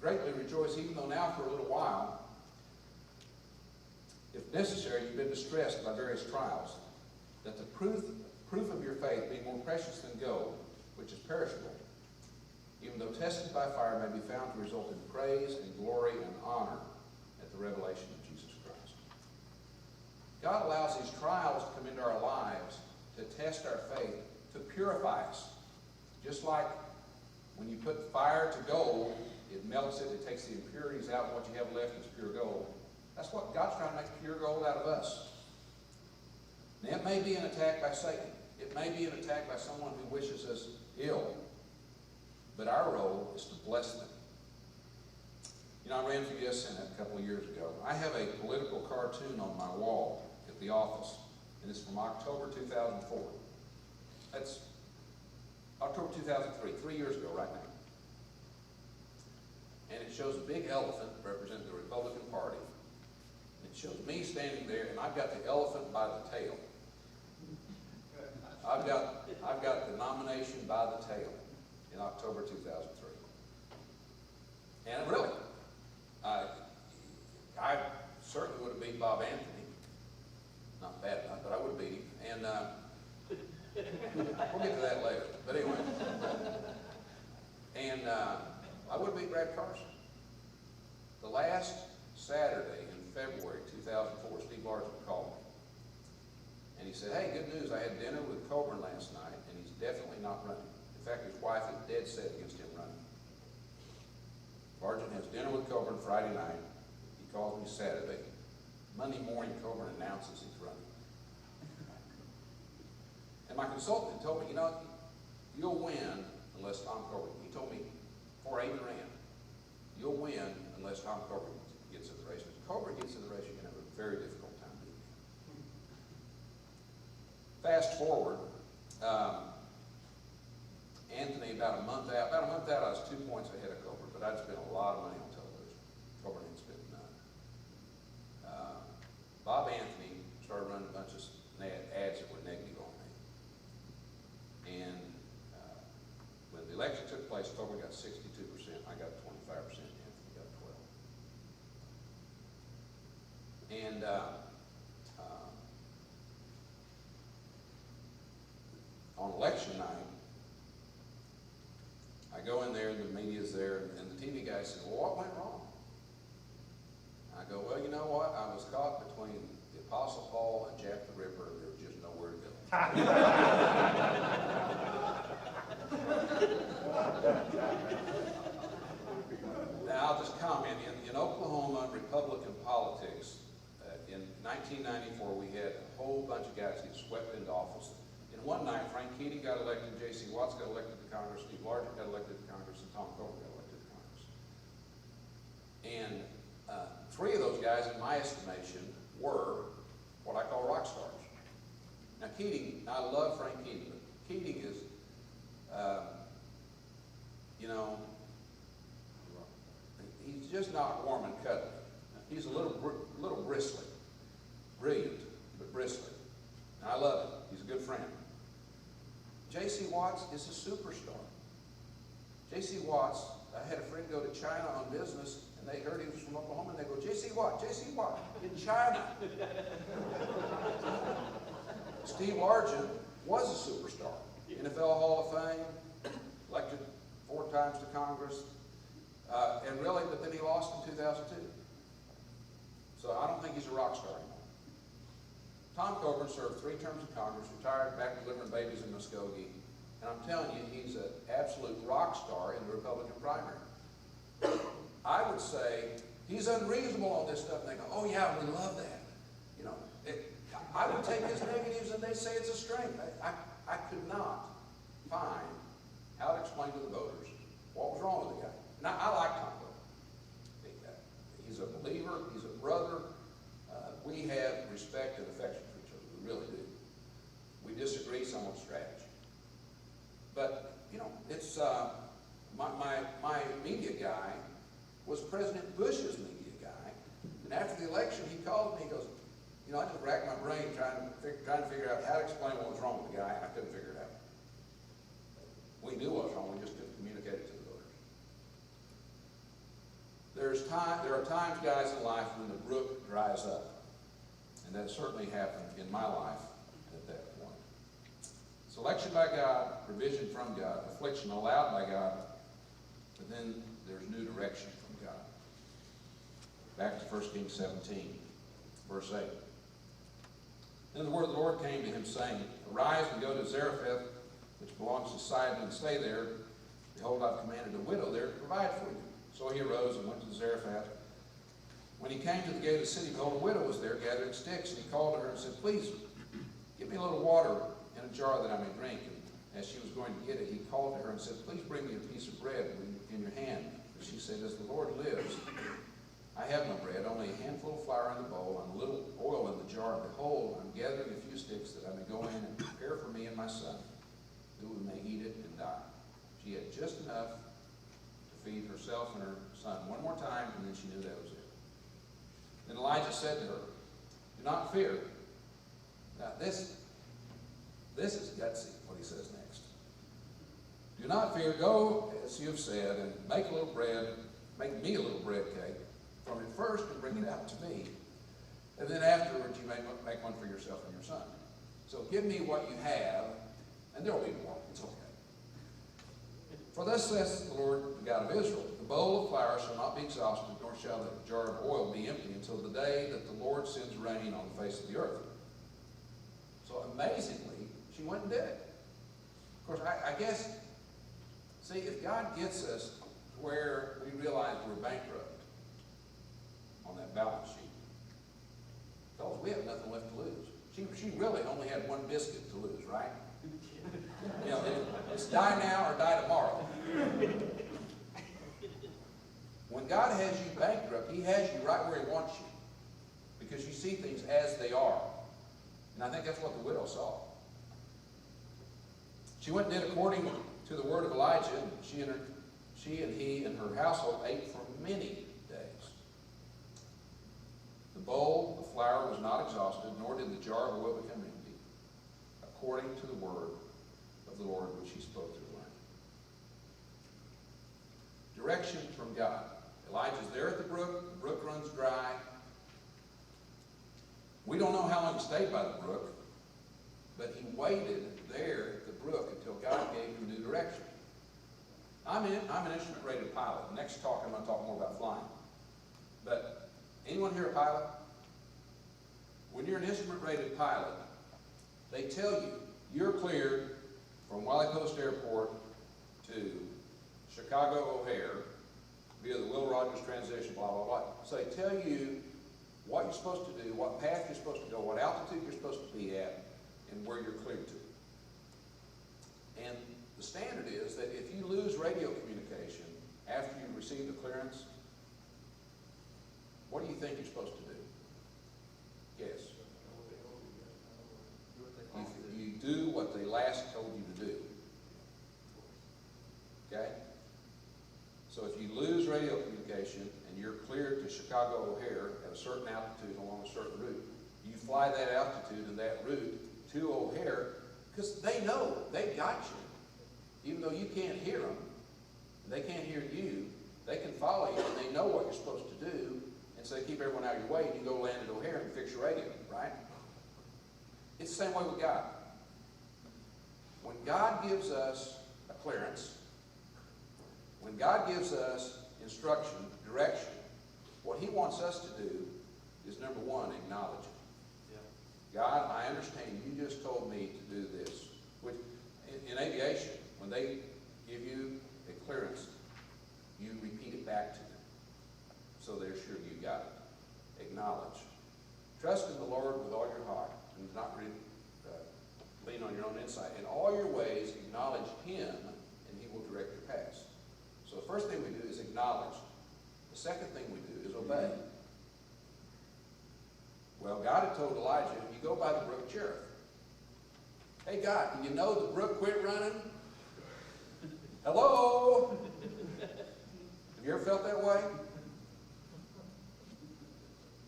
greatly rejoice, even though now for a little while, if necessary, you've been distressed by various trials, that the proof of your faith, being more precious than gold, which is perishable, even though tested by fire, may be found to result in praise and glory and honor at the revelation of Jesus Christ. God allows these trials to come into our lives to test our faith, to purify us. Just like when you put fire to gold, it melts it, it takes the impurities out, and what you have left is pure gold. That's what God's trying to make pure gold out of us. Now, it may be an attack by Satan. It may be an attack by someone who wishes us ill. But our role is to bless them. You know, I ran for U.S. Senate a couple of years ago. I have a political cartoon on my wall at the office, and it's from October 2004. That's October 2003, 3 years ago right now. And it shows a big elephant representing the Republican Party. It shows me standing there, and I've got the elephant by the tail. I've got the nomination by the tail in October 2003. And really, I certainly would have beat Bob Anthony. Not bad enough, but I would have beat him. And we'll get to that later. But anyway. And I would have beat Brad Carson. The last Saturday in February 2004, Steve Largent called me. And he said, hey, good news, I had dinner with Coburn last night, and he's definitely not running. In fact, his wife is dead set against him running. Largent has dinner with Coburn Friday night. He calls me Saturday. Monday morning, Coburn announces he's running. And my consultant told me, you know, you'll win unless Tom Coburn, he told me before I even ran, you'll win unless Tom Coburn gets in the race. If Coburn gets in the race, you're going to have a very difficult time doing it. Fast forward, Anthony, about a month out, I was 2 points ahead of Coburn, but I'd spent a lot of money on television. Coburn didn't spend none. Bob Anthony started running a bunch of ads that were negative on me. And when the election took place, Coburn got 62%, I got 25%, Anthony got 12%. And on election night, I go in there, and the media's there, and the TV guy said, well, what went wrong? I go, well, you know what? I was caught between the Apostle Paul and Jack the Ripper, and there was just nowhere to go. Now, I'll just comment. In Oklahoma, Republican politics, in 1994, we had a whole bunch of guys get swept into office. And one night, Frank Keating got elected, J.C. Watts got elected to Congress, Steve Largent got elected to Congress, and Tom Coburn got elected to Congress. And three of those guys, in my estimation, were what I call rock stars. Now, Keating, I love Frank Keating, but Keating is, you know, he's just not warm and cuddly. He's a little bristly. Brilliant, but bristly. And I love him. He's a good friend. J.C. Watts is a superstar. J.C. Watts, I had a friend go to China on business, and they heard he was from Oklahoma, and they go, J.C. Watt, in China. Steve Largent was a superstar. NFL Hall of Fame, elected 4 times to Congress, but then he lost in 2002. So I don't think he's a rock star anymore. Tom Coburn served 3 terms of Congress, retired, back delivering babies in Muskogee, and I'm telling you, he's an absolute rock star in the Republican primary. I would say he's unreasonable on this stuff, and they go, oh yeah, we love that. You know, I would take his negatives and they say it's a strength. I could not find how to explain to the voters what was wrong with the guy. And I like Tom Coburn. He's a believer, he's a brother. We have respect and affection for each other, we really do. We disagree some on strategy. But, you know, it's, my media guy was President Bush's media guy. And after the election, he called me, he goes, you know, I just racked my brain trying to figure out how to explain what was wrong with the guy, and I couldn't figure it out. We knew what was wrong, we just couldn't communicate it to the voters. There are times, guys, in life when the brook dries up. And that certainly happened in my life at that point. Selection by God, provision from God, affliction allowed by God, but then there's new direction from God. Back to 1 Kings 17, verse 8. Then the word of the Lord came to him, saying, Arise and go to Zarephath, which belongs to Sidon, and stay there. Behold, I've commanded a widow there to provide for you. So he arose and went to Zarephath. When he came to the gate of the city, behold, a widow was there gathering sticks, and he called to her and said, Please, give me a little water in a jar that I may drink. And as she was going to get it, he called to her and said, Please bring me a piece of bread in your hand. And she said, As the Lord lives, I have no bread, only a handful of flour in the bowl and a little oil in the jar. Behold, I'm gathering a few sticks that I may go in and prepare for me and my son, that we may eat it and die. She had just enough to feed herself and her son one more time, and then she knew that was it. Then Elijah said to her, Do not fear. Now this is gutsy, what he says next. Do not fear, go as you have said, and make a little bread, make me a little bread cake from it first and bring it out to me. And then afterwards you may make one for yourself and your son. So give me what you have, and there will be more. It's okay. For thus says the Lord, the God of Israel, the bowl of flour shall not be exhausted, nor shall the jar of oil be empty until the day that the Lord sends rain on the face of the earth. So amazingly, she went and did it. Of course, I guess, see, if God gets us where we realize we're bankrupt on that balance sheet, because we have nothing left to lose. She really only had one biscuit to lose, right? You know, it's die now or die tomorrow. When God has you bankrupt, he has you right where he wants you, because you see things as they are. And I think that's what the widow saw. She went and did according to the word of Elijah, and she and he and her household ate for many days. The bowl of flour was not exhausted, nor did the jar of oil become empty, according to the word of the Lord which he spoke through Elijah. Direction from God. Elijah's there at the brook runs dry. We don't know how long he stayed by the brook, but he waited there at the brook until God gave him new direction. I'm an instrument-rated pilot. Next talk, I'm going to talk more about flying. But anyone here a pilot? When you're an instrument-rated pilot, they tell you you're cleared from Wiley Post Airport to Chicago O'Hare via the Will Rogers transition, blah, blah, blah. So they tell you what you're supposed to do, what path you're supposed to go, what altitude you're supposed to be at, and where you're cleared to. And the standard is that if you lose radio communication after you receive the clearance, what do you think you're supposed to do? Yes. You do what they last told you to do. Okay? So if you lose radio communication and you're cleared to Chicago O'Hare at a certain altitude along a certain route, you fly that altitude and that route to O'Hare, because they know they've got you. Even though you can't hear them, they can't hear you, they can follow you and they know what you're supposed to do, and so they keep everyone out of your way and you go land at O'Hare and fix your radio, right? It's the same way with God. When God gives us a clearance, when God gives us instruction, direction, what he wants us to do is, number one, acknowledge it. God, I understand you just told me to do this. Which, in aviation, when they give you a clearance, you repeat it back to them, so they're sure you got it. Acknowledge. Trust in the Lord with all your heart, and not lean on your own insight. In all your ways, acknowledge Him, and He will direct your paths. So the first thing we do is acknowledge. The second thing we do is obey. Well, God had told Elijah, you go by the brook Cherith. Hey, God, do you know the brook quit running? Hello? Have you ever felt that way?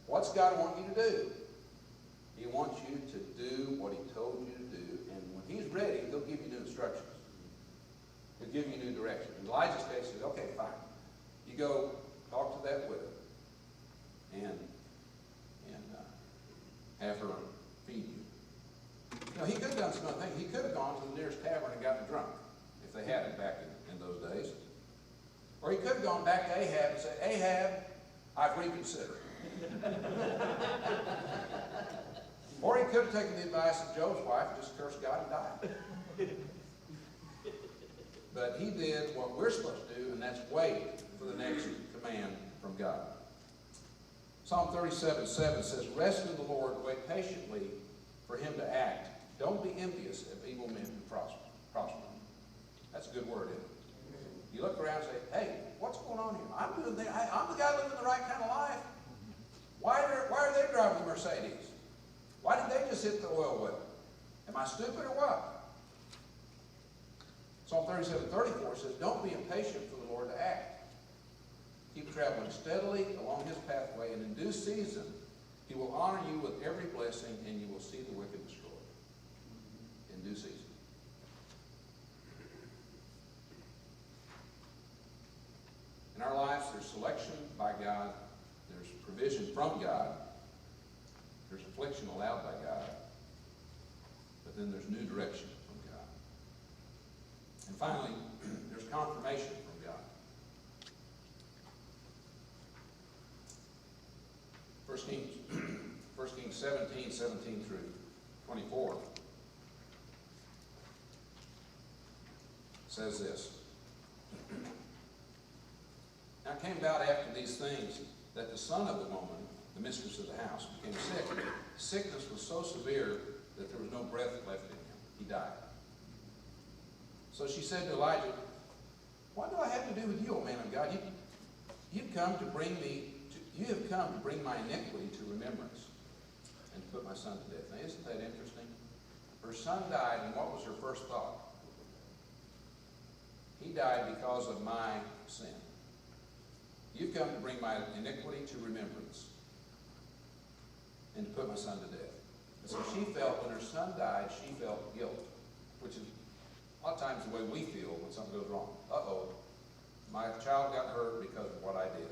What's God want you to do? He wants you to do what He told you to do. And when He's ready, He'll give you new instructions. He'll give you new direction. In Elijah's case, he said, okay, fine. You go talk to that widow and have her feed you. You know, he could have done some other things. He could have gone to the nearest tavern and gotten drunk, if they had it back in those days. Or he could have gone back to Ahab and said, Ahab, I've reconsidered. Or he could have taken the advice of Job's wife and just cursed God and died. But he did what we're supposed to do, and that's wait for the next command from God. Psalm 37:7 says, rest in the Lord, wait patiently for Him to act. Don't be envious of evil men who prosper. That's a good word, isn't it? You look around and say, hey, what's going on here? I'm the guy living the right kind of life. Why are they driving the Mercedes? Why did they just hit the oil well? Am I stupid or what? Psalm 37:34 says, don't be impatient for the Lord to act. Keep traveling steadily along His pathway, and in due season, He will honor you with every blessing, and you will see the wicked destroyed. In due season. In our lives, there's selection by God, there's provision from God, there's affliction allowed by God, but then there's new direction from God. And finally, there's confirmation from God. 1 Kings 17 through 24 says this. Now it came about after these things that the son of the woman, the mistress of the house, became sick. Sickness was so severe that there was no breath left in him. He died. So she said to Elijah, what do I have to do with you, O man of God? You've come to bring my iniquity to remembrance and to put my son to death. Now, isn't that interesting? Her son died, and what was her first thought? He died because of my sin. You've come to bring my iniquity to remembrance and to put my son to death. And so she felt, when her son died, she felt guilt, which is a lot of times the way we feel when something goes wrong. Uh-oh, my child got hurt because of what I did.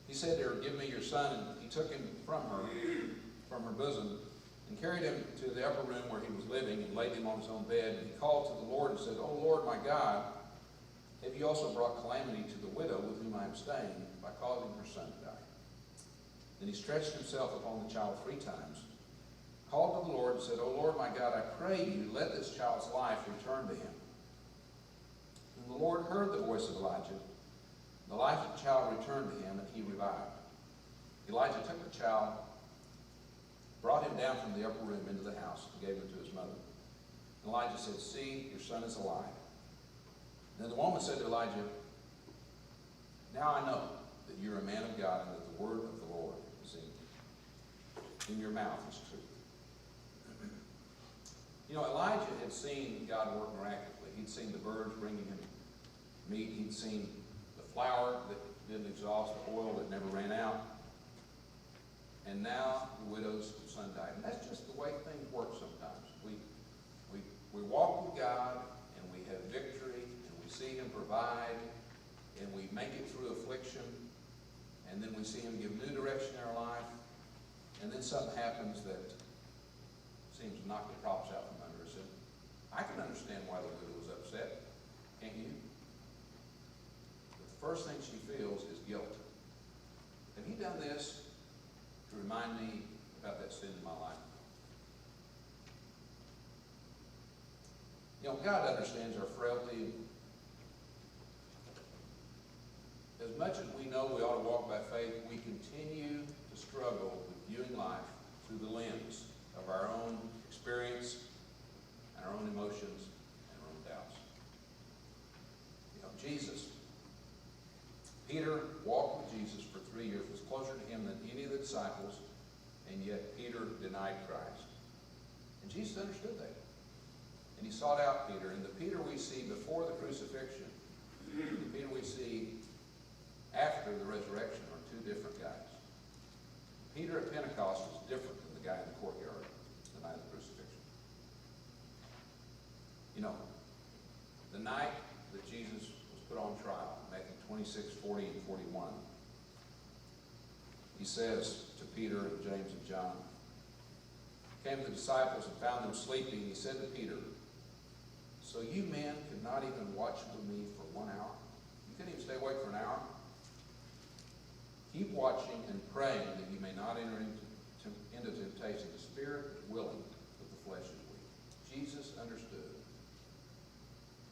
He said to her, give me your son, and he took him from her bosom, and carried him to the upper room where he was living, and laid him on his own bed. And he called to the Lord and said, O Lord my God, have you also brought calamity to the widow with whom I am staying by causing her son to die? Then he stretched himself upon the child 3 times, called to the Lord and said, O Lord my God, I pray you, let this child's life return to him. And the Lord heard the voice of Elijah. The life of the child returned to him, and he revived. Elijah took the child, brought him down from the upper room into the house, and gave him to his mother. And Elijah said, see, your son is alive. Then the woman said to Elijah, now I know that you're a man of God, and that the word of the Lord is in your mouth is true. You know, Elijah had seen God work miraculously. He'd seen the birds bringing him meat. He'd seen the flour that didn't exhaust, the oil that never ran out. And now the widow's son died. And that's just the way things work sometimes. We walk with God, and we have victory, and we see Him provide, and we make it through affliction, and then we see Him give new direction in our life, and then something happens that seems to knock the props out from under us. And I can understand why the widow was upset. Can't you? But the first thing she feels is guilt. Have you done this to remind me You know, God understands our frailty. As much as we know we ought to walk by faith, we continue to struggle with viewing life through the lens of our own experience, and our own emotions, and our own doubts. You know, Peter walked with Jesus for 3 years, was closer to him than any of the disciples, and yet Peter denied Christ. And Jesus understood that. And he sought out Peter. And the Peter we see before the crucifixion, the Peter we see after the resurrection are two different guys. Peter at Pentecost is different than the guy in the courtyard the night of the crucifixion. You know, the night that Jesus was put on trial, Matthew 26, 40, and 41, he says to Peter and James and John, came to the disciples and found them sleeping. He said to Peter, so you men could not even watch with me for 1 hour? You couldn't even stay awake for an hour? Keep watching and praying that you may not enter into temptation. The spirit is willing, but the flesh is weak. Jesus understood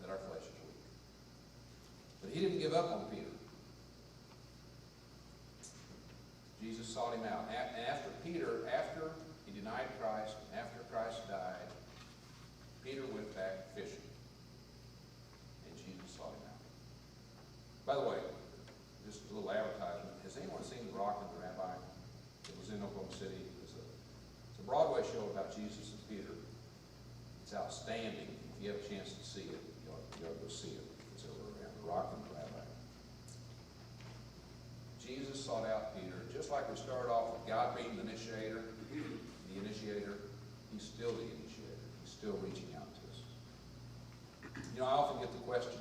that our flesh is weak. But he didn't give up on Peter. Jesus sought him out. And after he denied Christ, after Christ died, Peter went back fishing. And Jesus sought him out. By the way, just a little advertisement. Has anyone seen The Rock and the Rabbi? It was in Oklahoma City. It's a Broadway show about Jesus and Peter. It's outstanding. If you have a chance to see it, you ought to go see it. It's over around The Rock and the Rabbi. Jesus sought out Peter. Just like we started off with God being the initiator, he's still the initiator. He's still reaching out to us. You know, I often get the question,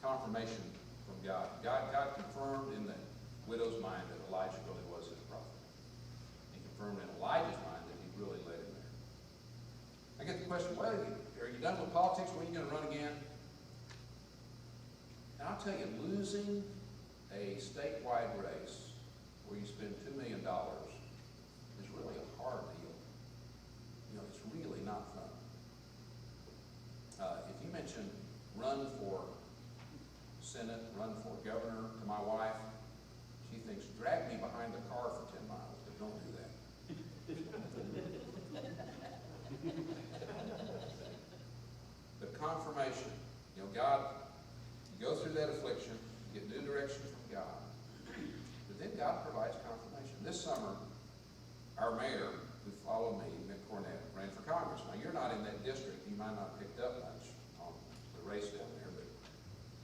confirmation from God. God confirmed in the widow's mind that Elijah really was his prophet. He confirmed in Elijah's mind that he really led him there. I get the question, well, are you done with politics? When are you going to run again? And I'll tell you, losing a statewide race where you spend $2 million is really a hard deal. You know, it's really not fun. If you mention run for Senate, run for governor to my wife, she thinks, drag me behind the car for 10 miles, but don't do that. But confirmation, you know, God, you go through that affliction, you get new direction from God, but then God provides confirmation. This summer, our mayor, who followed me, Mick Cornett, ran for Congress. Now, you're not in that district. You might not have picked up much on the race down there,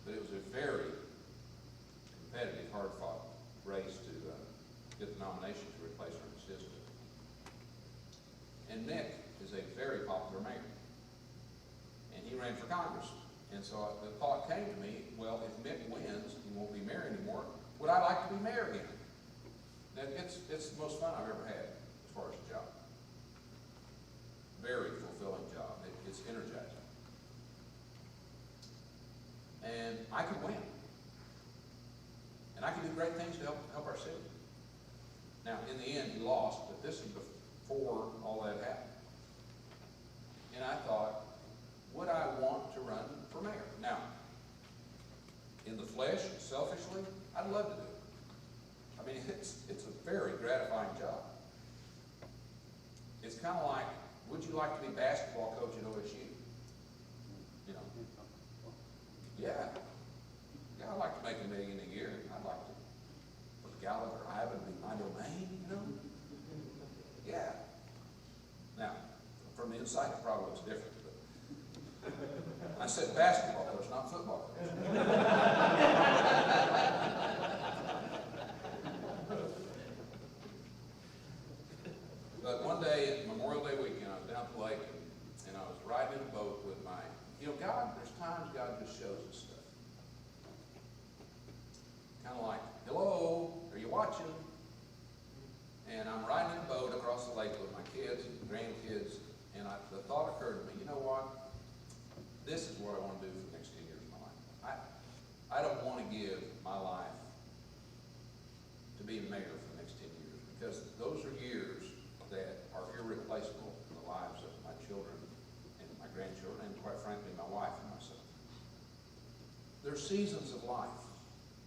but it was a very competitive, hard-fought race to get the nomination to replace Ernest Isbell. And Mick is a very popular mayor. And he ran for Congress. And so the thought came to me, well, if Mick wins, he won't be mayor anymore. Would I like to be mayor again? It's the most fun I've ever had as far as a job. Very fulfilling job. It's energizing. And I could win. And I could do great things to help our city. Now, in the end, he lost, but this is before all that happened. And I thought, would I want to run for mayor? Now, in the flesh, selfishly, I'd love to do it. I mean, it's a very gratifying job. It's kind of like, would you like to be basketball coach at OSU? You know? Yeah. Yeah, I'd like to make $1 million a year. I'd like to put Gallagher Ivan be my domain, you know? Yeah. Now, from the inside, it probably looks different. But I said basketball coach, not football coach. But one day, Memorial Day weekend, I was down at the lake, and I was riding in a boat with my, you know, there's times God just shows us stuff. Kind of like, hello, are you watching? And I'm riding in a boat across the lake with my kids and grandkids, and the thought occurred to me, you know what? This is what I want to do for the next 10 years of my life. I don't want to give my life to being mayor for the next 10 years, because those are years that are irreplaceable in the lives of my children There's seasons of life.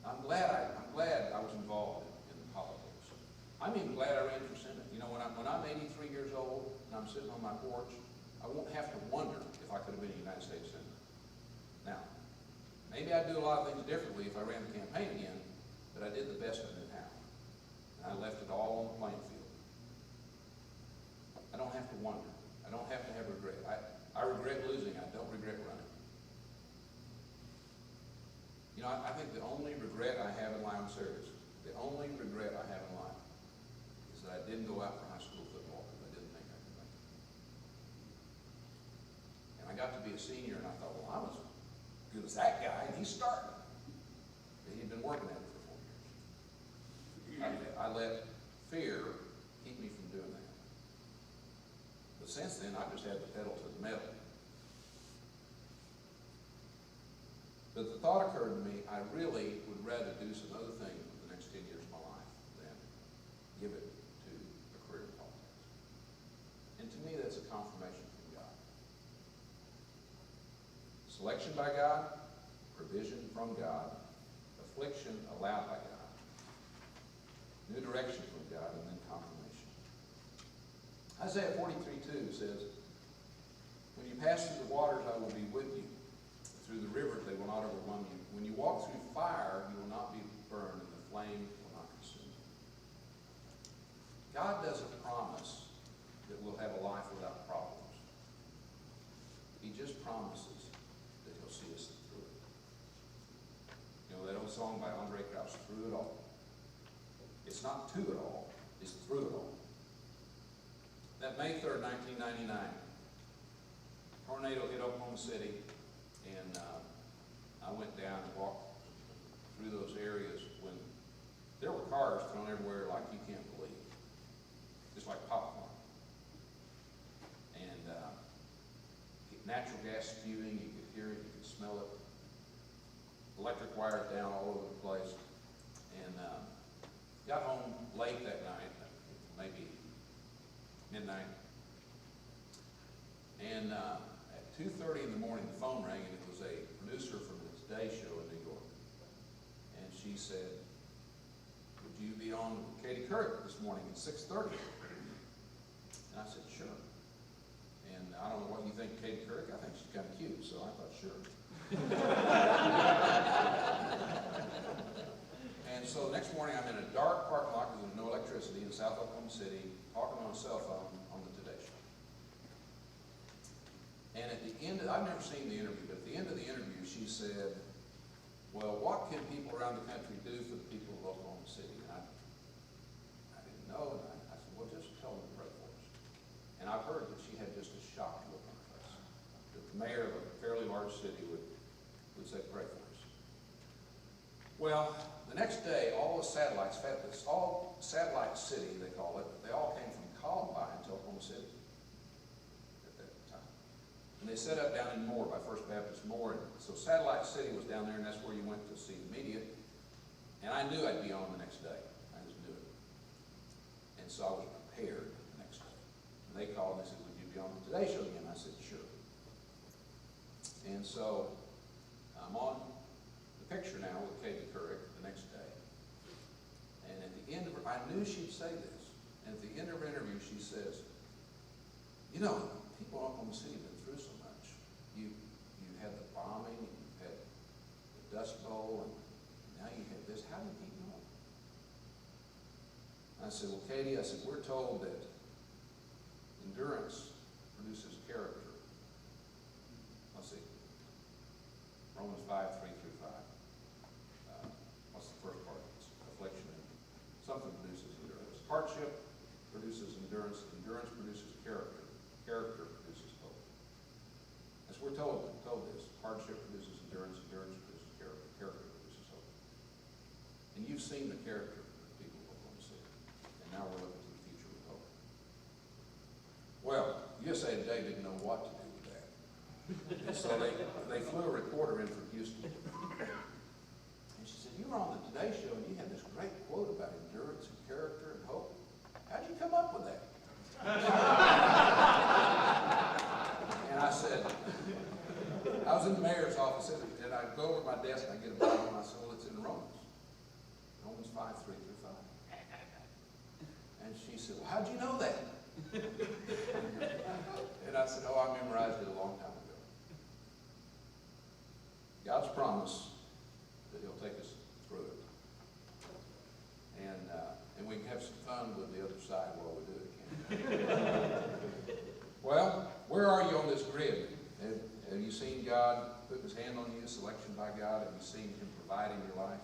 I'm glad I was involved in politics. I'm even glad I ran for Senate. You know, when I'm 83 years old and I'm sitting on my porch, I won't have to wonder if I could have been a United States Senator. Now, maybe I'd do a lot of things differently if I ran the campaign again, but I did the best I knew how. And I left it all on the playing field. I don't have to wonder. I don't have to have regret. I regret losing. I don't regret running. You know, I think the only regret I have in life, I'm serious, the only regret I have in life is that I didn't go out for high school football because I didn't think I could make it. And I got to be a senior and I thought, well, I was as good as that guy and he's starting. But he'd been working at it for 4 years. I let fear keep me from doing that. But since then, I've just had the pedal to the metal. But the thought occurred to me, I really would rather do some other things for the next 10 years of my life than give it to a career in politics. And to me, that's a confirmation from God. Selection by God, provision from God, affliction allowed by God, new direction from God, and then confirmation. Isaiah 43:2 says, when you pass through the waters, I will be with you. Through the rivers, they will not overwhelm you. When you walk through fire, you will not be burned, and the flame will not consume you. God doesn't promise that we'll have a life without problems. He just promises that he'll see us through it. You know that old song by Andre Crouch, Through It All. It's not to it all, it's through it all. That May 3rd, 1999, tornado hit Oklahoma City. And I went down and walked through those areas when there were cars thrown everywhere like you can't believe. Just like popcorn. And natural gas spewing, you could hear it, you could smell it. Electric wires down all over the place. And got home late that night, maybe midnight. And at 2:30 in the morning, the phone rang, and it was a producer from the Today Show in New York. And she said, would you be on Katie Kirk this morning at 6:30? And I said, sure. And I don't know what you think of Katie Kirk. I think she's kind of cute, so I thought, sure. And so the next morning, I'm in a dark parking lot because there's no electricity in South Oklahoma City, talking on a cell phone on the Today Show. And at the end, I've never seen the interview, but at the end of the interview, she said, well, what can people around the country do for the people of Oklahoma City? And I didn't know, and I said, well, just tell them to pray for us. And I've heard that she had just a shocked look on her face. That the mayor of a fairly large city would say, pray for us. Well, the next day, all the satellites, all Satellite City, they call it, they all came from Columbine to Oklahoma City. And they set up down in Moore by First Baptist Moore. And so Satellite City was down there, and that's where you went to see the media. And I knew I'd be on the next day. I just knew it. And so I was prepared the next day. And they called and they said, would you be on the Today Show again? I said, sure. And so I'm on the picture now with Katie Couric the next day. And at the end of her, I knew she'd say this. And at the end of her interview, she says, you know, people in Oklahoma City have been through so much. You had the bombing, and you had the Dust Bowl, and now you have this. How do you keep going? I said, well, Katie, I said, we're told that endurance produces character. Let's see. Romans 5:3-5. What's the first part? It's affliction. Something produces endurance. Hardship produces endurance. Endurance produces character. Character produces hope. As we're told this, hardship produces endurance, endurance produces character, character produces hope. And you've seen the character of the people of Oklahoma City, and now we're looking to the future with hope. Well, USA Today didn't know what to do with that. And so they flew a reporter in from Houston. And she said, you were on the Today Show, and you had this great quote about endurance and character and hope. How'd you come up with that? And I said, I was in the mayor's office office, and I go over to my desk and I get a Bible and I say, well, it's in Romans. Romans 5:3-5. And she said, well, how'd you know that? And I said, oh, I memorized it a long time ago. God's promise that He'll take us through it. And we can have some fun with the other side while we do it, can't we? Well, where are you on this grid? Have you seen God put His hand on you, selection by God? Have you seen Him provide in your life?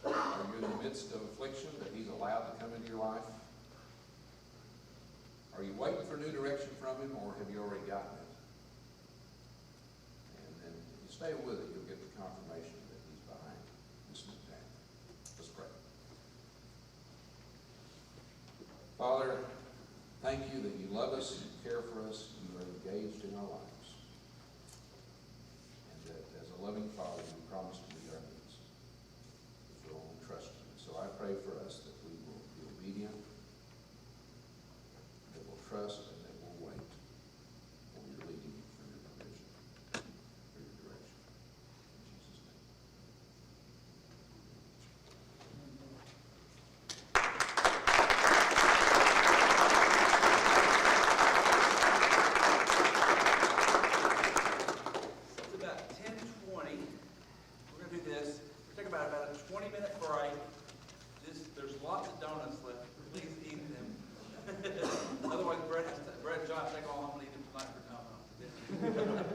Are you in the midst of affliction that He's allowed to come into your life? Are you waiting for new direction from Him, or have you already gotten it? And then if you stay with it, you'll get the confirmation that He's behind this new path. Let's pray. Father, thank you that you love us, you care for us, you are engaged in our lives. And that as a loving Father, you promise to meet our needs if we'll only trust you. So I pray for us that we will be obedient, that we'll trust, and that we'll wait for your leading, for your provision, for your direction. In Jesus' name. It's about 10:20. We're going to do this. We're going to take about a 20-minute break. There's lots of donuts left. Please eat them. Otherwise, Brett and John take all home and eat them tonight for coming.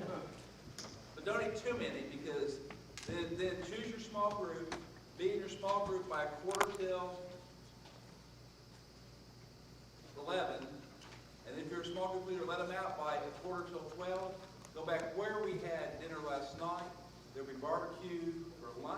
But don't eat too many, because then choose your small group. Be in your small group by 11:15. And if you're a small group leader, let them out by 11:45. Go back where we had dinner last night. There'll be barbecue.